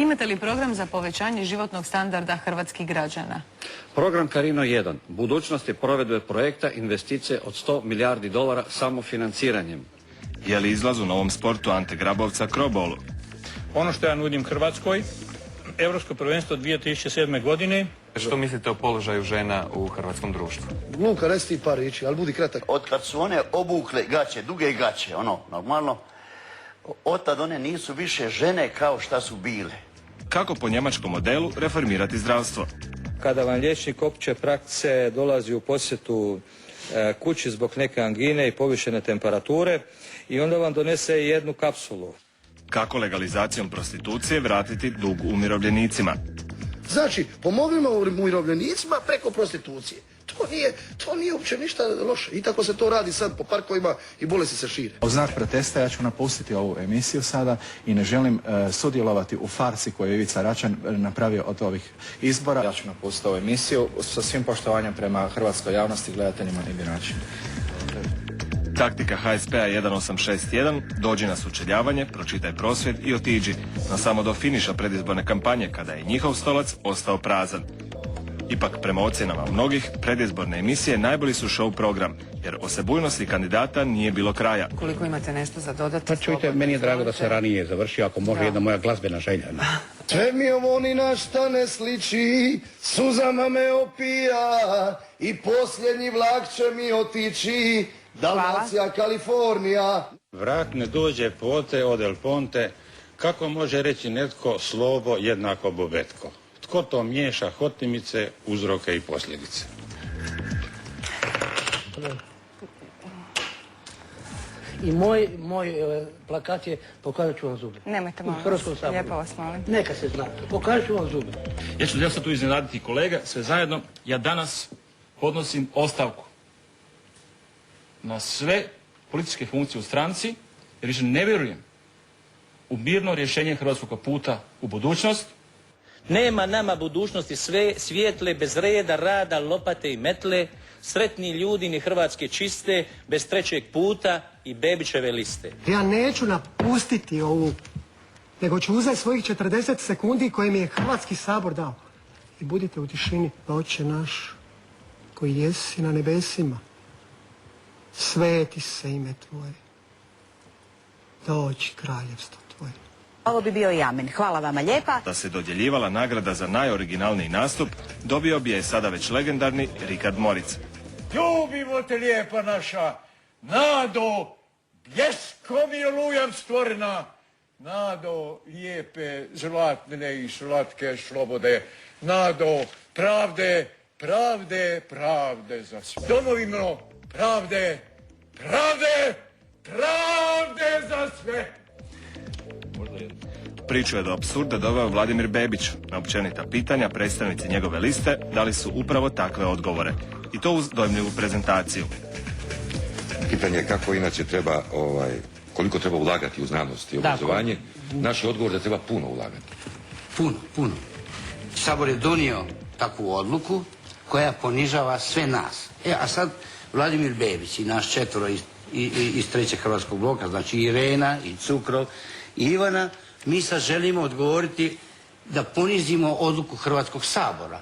Imate li program za povećanje životnog standarda hrvatskih građana? Program Carino 1. Budućnost je provedbe projekta investicije od 100 milijardi dolara samofinanciranjem. Je li izlaz u novom sportu Ante Grabovca Krobolu? Ono što ja nudim Hrvatskoj, Europsko prvenstvo 2007. godine. Što mislite o položaju žena u hrvatskom društvu? Luka, resti par riječi, ali budi kratak. Od kad su one obukle gaće, duge gaće, normalno, od tad one nisu više žene kao šta su bile. Kako po njemačkom modelu reformirati zdravstvo? Kada vam liječnik opće prakse dolazi u posjetu kući zbog neke angine i povišene temperature i onda vam donese jednu kapsulu. Kako legalizacijom prostitucije vratiti dug umirovljenicima? Znači, pomognimo umirovljenicima preko prostitucije. To nije uopće ništa loše. I tako se to radi sad po parkovima i bolesti se šire. U znak protesta ja ću napustiti ovu emisiju sada i ne želim sudjelovati u farsi koju je Ivica Račan napravio od ovih izbora. Ja ću napustiti ovu emisiju sa svim poštovanjem prema hrvatskoj javnosti, gledateljima i biračima. Taktika HSP-a 1861, dođi na sučeljavanje, pročitaj prosvjed i otiđi, no samo do finiša predizborne kampanje kada je njihov stolac ostao prazan. Ipak, prema ocjenama mnogih, predizborne emisije najbolji su show program, jer osebujnosti kandidata nije bilo kraja. Koliko imate nešto za dodati? Pa čujte, meni je drago da se ranije završio, ako može jedna moja glazbena želja. Sve mi ovo ni na šta ne sliči, suzama me opija i posljednji vlak će mi otići, Dalmacija, Kalifornija. Vrak ne dođe pote od El Ponte, kako može reći netko slovo jednako bobetko? Tko to miješa hotimice, uzroke i posljedice? I moj plakat je pokazat ću vam zube. Nemojte, molim vas. Lijepo vas molim. Neka se zna. Pokazat ću vam zube. Ja ću sad tu iznenaditi kolega, sve zajedno. Ja danas podnosim ostavku na sve političke funkcije u stranci, jer više ne vjerujem u mirno rješenje hrvatskog puta u budućnost. Nema nama budućnosti sve svijetle, bez reda, rada, lopate i metle, sretni ljudi ni Hrvatske čiste, bez trećeg puta i Bebićeve liste. Ja neću napustiti ovu, nego ću uzeti svojih 40 sekundi koje mi je Hrvatski sabor dao. I budite u tišini, Oče naš, koji jesi na nebesima, sveti se ime Tvoje, dođi kraljevstvo Tvoje. Ovo bi bio i amen. Hvala vama lijepa. Da se dodjeljivala nagrada za najoriginalniji nastup, dobio bi je sada već legendarni Rikard Moric. Ljubimo te, lijepa naša, Nado, bljeskom i olujam stvorena, Nado, lijepe, zlatne i slatke slobode, Nado, pravde, pravde, pravde za sve. Domovino, pravde, pravde, pravde za sve. Priču je do apsurda doveo Vladimir Bebić. Na općenita pitanja predstavnici njegove liste dali su upravo takve odgovore. I to uz dojmljivu prezentaciju. Pitanje je kako inače treba, koliko treba ulagati u znanost i obrazovanje. Naš je odgovor da treba puno ulagati. Puno. Sabor je donio takvu odluku koja ponižava sve nas. A sad Vladimir Bebić i naš četvoro iz trećeg hrvatskog bloka, znači Irena i Cukrov i Ivana, mi sad želimo odgovoriti da ponizimo odluku Hrvatskog sabora.